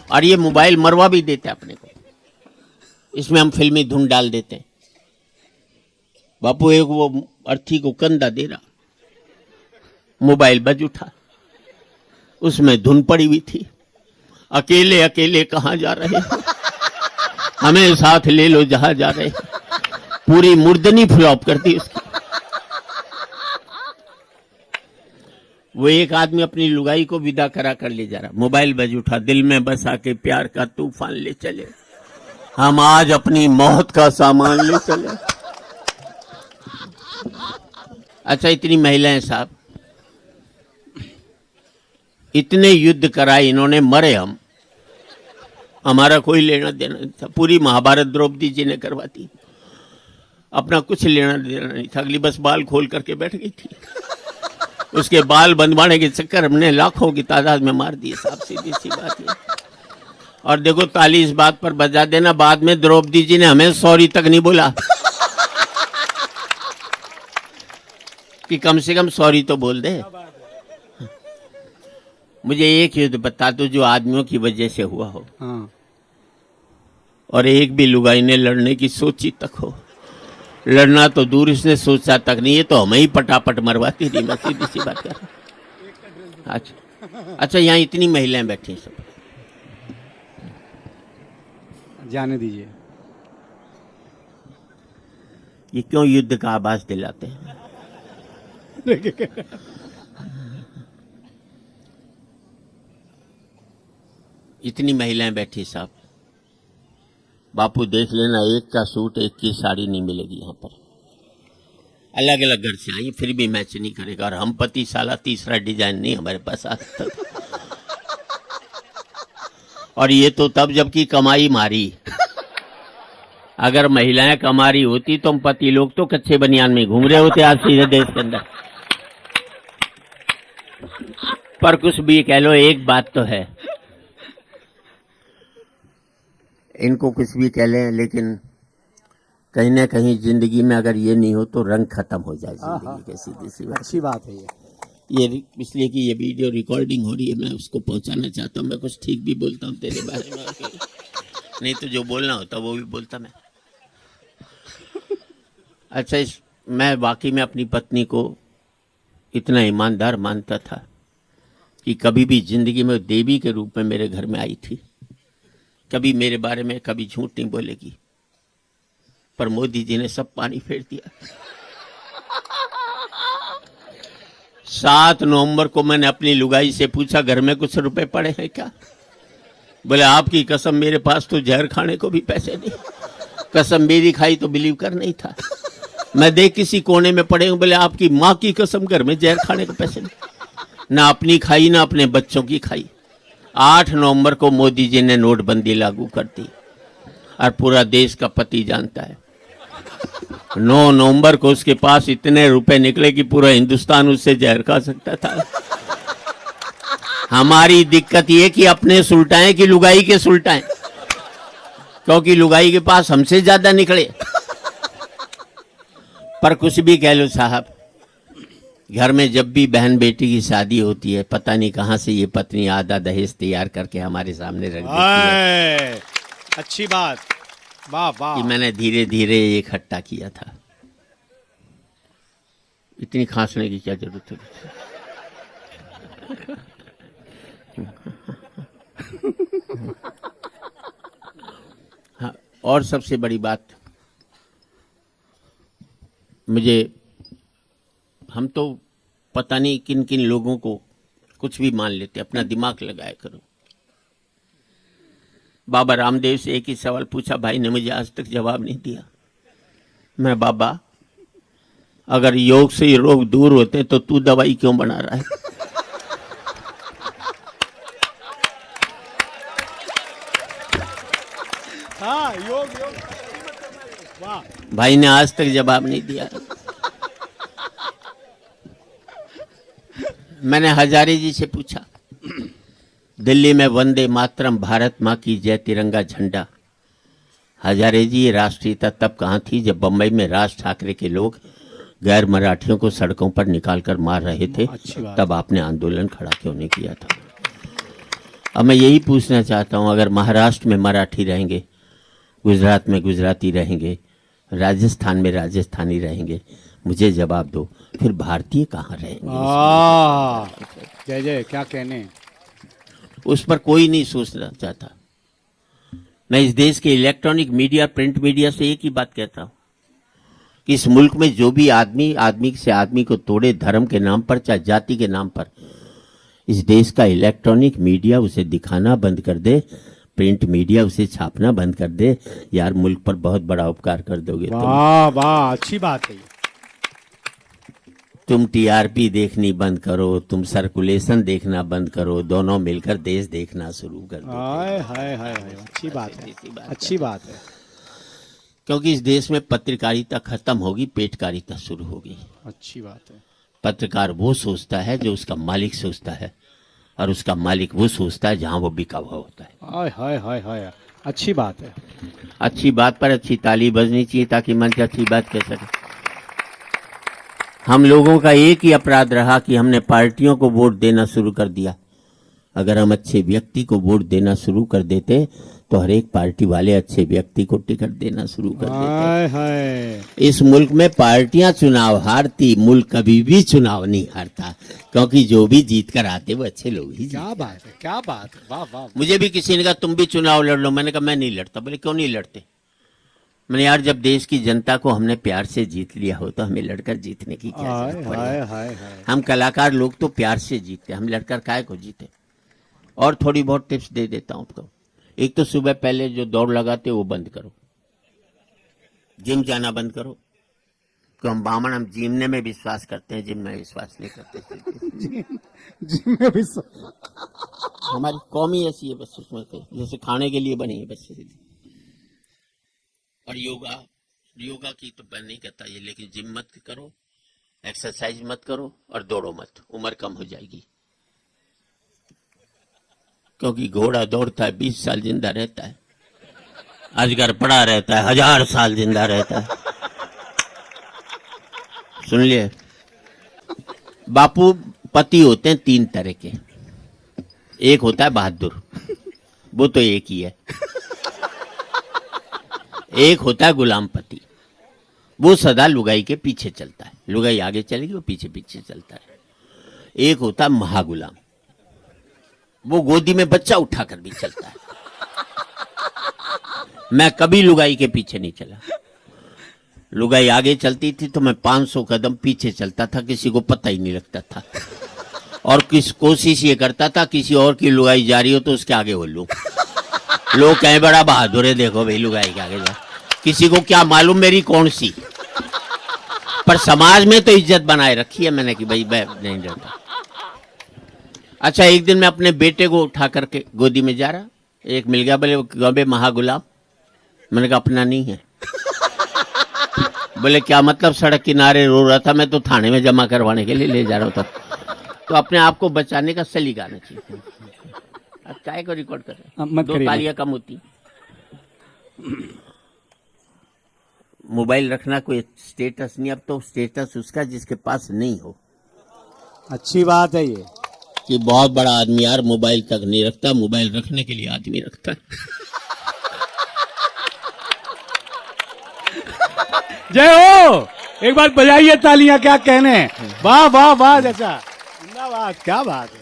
और ये मोबाइल मरवा भी देते अपने को, इसमें हम फिल्मी धुन डाल देते हैं। बापू एक वो अर्थी को कंधा दे रहा, मोबाइल बज उठा, उसमें धुन पड़ी हुई थी, अकेले अकेले कहाँ जा रहे हो, हमें साथ ले लो जहां जा रहे हो। पूरी मुर्दनी फ्लॉप करती उसकी। वो एक आदमी अपनी लुगाई को विदा करा कर ले जा रहा, मोबाइल बज उठा, दिल में बसा के प्यार का तूफान ले चले, हम आज अपनी मौत का सामान ले चले। अच्छा, इतनी महिलाएं साहब, इतने युद्ध कराए इन्होंने, मरे हम, हमारा कोई लेना देना नहीं था। पूरी महाभारत द्रौपदी जी ने करवाती, अपना कुछ लेना देना नहीं था, अगली बस बाल खोल करके बैठ गई थी। उसके बाल बंधवाने के चक्कर हमने लाखों की तादाद में मार दिए साहब, सीधी सी बात है। और देखो, ताली इस बात पर बजा देना, बाद में द्रौपदी जी ने हमें सॉरी तक नहीं बोला कि कम से कम सॉरी तो बोल दे। मुझे एक युद्ध बता दो जो आदमियों की वजह से हुआ हो, और एक भी लुगाई ने लड़ने की सोची तक हो। लड़ना तो दूर, इसने सोचा तक नहीं, ये तो हमें ही पटापट मरवाती थी। मैं सीधी सी बात कर। अच्छा, यहाँ इतनी महिलाएं बैठी सब, जाने दीजिए। ये क्यों युद्ध का आभास दिलाते हैं? इतनी महिलाएं बैठी साहब, बापू देख लेना, एक का सूट एक की साड़ी नहीं मिलेगी यहाँ पर। अलग अलग घर से आई, फिर भी मैच नहीं करेगा। और हम पति साला तीसरा डिजाइन नहीं हमारे पास आज तक। और ये तो तब जबकि कमाई मारी। अगर महिलाएं कमा रही होती तो हम पति लोग तो कच्चे बनियान में घूम रहे होते आज सीधे देश के अंदर। पर कुछ भी कह लो, एक बात तो है, इनको कुछ भी कह लें, लेकिन कहीं ना कहीं जिंदगी में अगर ये नहीं हो तो रंग खत्म हो जाए जिंदगी के। सीधी सी बात, अच्छी बात है ये इसलिए कि ये वीडियो रिकॉर्डिंग हो रही है, मैं उसको पहुंचाना चाहता हूँ। मैं कुछ ठीक भी बोलता हूँ तेरे बारे में, नहीं तो जो बोलना होता वो भी बोलता मैं। अच्छा, मैं वाकई में अपनी पत्नी को इतना ईमानदार मानता था कि कभी भी जिंदगी में देवी के रूप में मेरे घर में आई थी। कभी मेरे बारे में कभी झूठ नहीं बोलेगी। पर मोदी जी ने सब पानी फेर दिया। 7 नवंबर को मैंने अपनी लुगाई से पूछा, घर में कुछ रुपए पड़े हैं क्या? बोले आपकी कसम, मेरे पास तो जहर खाने को भी पैसे नहीं। कसम मेरी खाई तो बिलीव कर नहीं था। मैं देख किसी कोने में पड़े हूं। बोले आपकी माँ की कसम, घर में जहर खाने को पैसे नहीं। ना अपनी खाई ना अपने बच्चों की खाई। 8 नवंबर को मोदी जी ने नोटबंदी लागू कर दी और पूरा देश का पति जानता है। 9 नवंबर को उसके पास इतने रुपए निकले कि पूरा हिंदुस्तान उससे जहर खा सकता था। हमारी दिक्कत ये कि अपने सुलटाएं कि लुगाई के सुलटाएं, क्योंकि लुगाई के पास हमसे ज्यादा निकले। पर कुछ भी कह लो साहब, घर में जब भी बहन बेटी की शादी होती है, पता नहीं कहां से ये पत्नी आधा दहेज तैयार करके हमारे सामने रख देती है। अच्छी बात, वाह वाह। कि मैंने धीरे धीरे ये इकट्ठा किया था। इतनी खांसने की क्या जरूरत है? हाँ, और सबसे बड़ी बात, मुझे, हम तो पता नहीं किन किन लोगों को कुछ भी मान लेते, अपना दिमाग लगाया करो। बाबा रामदेव से एक ही सवाल पूछा, भाई ने मुझे आज तक जवाब नहीं दिया। मैं, बाबा अगर योग से ये रोग दूर होते तो तू दवाई क्यों बना रहा है? हाँ, योग योग, वाह। भाई ने आज तक जवाब नहीं दिया। मैंने हजारे जी से पूछा, दिल्ली में वंदे मातरम, भारत माँ की जय, तिरंगा झंडा। हजारे जी, ये राष्ट्रीयता तब कहाँ थी जब बम्बई में राज ठाकरे के लोग गैर मराठियों को सड़कों पर निकालकर मार रहे थे? तब आपने आंदोलन खड़ा क्यों नहीं किया था? अब मैं यही पूछना चाहता हूं, अगर महाराष्ट्र में मराठी रहेंगे, गुजरात में गुजराती रहेंगे, राजस्थान में राजस्थानी रहेंगे, मुझे जवाब दो, फिर भारतीय कहाँ रहेंगे? जय जय, क्या कहने। उस पर कोई नहीं सोचना चाहता। मैं इस देश के इलेक्ट्रॉनिक मीडिया, प्रिंट मीडिया से एक ही बात कहता हूं कि इस मुल्क में जो भी आदमी से आदमी को तोड़े, धर्म के नाम पर चाहे जाति के नाम पर, इस देश का इलेक्ट्रॉनिक मीडिया उसे दिखाना बंद कर दे, प्रिंट मीडिया उसे छापना बंद कर दे, यार मुल्क पर बहुत बड़ा उपकार कर दोगे तुम। वाह वाह, अच्छी बात है। तुम टीआरपी देखनी बंद करो, तुम सर्कुलेशन देखना बंद करो, दोनों मिलकर देश देखना शुरू कर दो। हाय हाय हाय हाय, अच्छी बात है, अच्छी बात है। क्योंकि इस देश में पत्रकारिता खत्म होगी, पेटकारिता शुरू होगी। अच्छी बात है। पत्रकार वो सोचता है जो उसका मालिक सोचता है, और उसका मालिक वो सोचता है जहां वो बिका हुआ होता है। हाय हाय हाय हाय, अच्छी बात है। अच्छी बात पर अच्छी ताली बजनी चाहिए ताकि मंच अच्छी बात कह सके। हम लोगों का एक ही अपराध रहा कि हमने पार्टियों को वोट देना शुरू कर दिया। अगर हम अच्छे व्यक्ति को वोट देना शुरू कर देते तो हर एक पार्टी वाले अच्छे व्यक्ति को टिकट देना शुरू कर देते। हाय हाय, इस मुल्क में पार्टियां चुनाव हारती, मुल्क कभी भी चुनाव नहीं हारता, क्योंकि जो भी जीत कर आते वो अच्छे लोग ही। क्या बात है, क्या बात है, वाह वाह। मुझे भी किसी ने कहा तुम भी चुनाव लड़ लो, मैंने कहा मैं नहीं लड़ता। बोले क्यों नहीं लड़ते? मैंने, यार जब देश की जनता को हमने प्यार से जीत लिया हो तो हमें लड़कर जीतने की क्या हाय जरूरत हाय पड़ी? हाय हाय, हम कलाकार लोग तो प्यार से जीतते, हम लड़कर काहे को जीते? और थोड़ी बहुत टिप्स दे देता हूं आपको। एक तो सुबह पहले जो दौड़ लगाते वो बंद करो, जिम जाना बंद करो। क्यों हम बामन, हम जीमने में विश्वास करते हैं, जिम में विश्वास नहीं करते। जिम में भी हमारी कौम ही ऐसी है, बस उसमें जैसे खाने के लिए बनी है बस। और योगा की तो मैं नहीं कहता ये, लेकिन जिम मत करो, एक्सरसाइज मत करो और दौड़ो मत, उम्र कम हो जाएगी। क्योंकि घोड़ा दौड़ता है 20 साल जिंदा रहता है, अजगर पड़ा रहता है 1000 साल जिंदा रहता है। सुन लिए बापू, पति होते हैं 3 तरह के। एक होता है बहादुर, वो तो एक ही है। एक होता है गुलाम पति, वो सदा लुगाई के पीछे चलता है, लुगाई आगे चलेगी वो पीछे पीछे चलता है। एक होता है महागुलाम, वो गोदी में बच्चा उठाकर भी चलता है। मैं कभी लुगाई के पीछे नहीं चला। लुगाई आगे चलती थी तो मैं 500 कदम पीछे चलता था, किसी को पता ही नहीं लगता था। और किस कोशिश ये करता था किसी और की लुगाई जा रही हो तो उसके आगे हो लूं। लोग कहें बड़ा बहादुर है, देखो भाई लुगाई के आगे जा। किसी को क्या मालूम मेरी कौन सी, पर समाज में तो इज्जत बनाए रखी है मैंने कि भाई मैं नहीं डरता। अच्छा, एक दिन मैं अपने बेटे को उठा करके गोदी में जा रहा, एक मिल गया, बोले गबे महागुलाम। मैंने कहा अपना नहीं है। बोले क्या मतलब? सड़क किनारे रो रहा था, मैं तो थाने में जमा करवाने के लिए ले जा रहा था। तो अपने आप को बचाने का सलीका आना चाहिए। अब काय को रिकॉर्ड कर रहे हैं? 2 तालियां कम होती। मोबाइल रखना कोई स्टेटस नहीं, अब तो स्टेटस उसका जिसके पास नहीं हो। अच्छी बात है ये कि बहुत बड़ा आदमी यार मोबाइल तक नहीं रखता, मोबाइल रखने के लिए आदमी रखता है। जय हो, एक बार बजाइए तालियां, क्या कहने। वाह वाह वाह, जैसा जिंदाबाद, क्या बात है।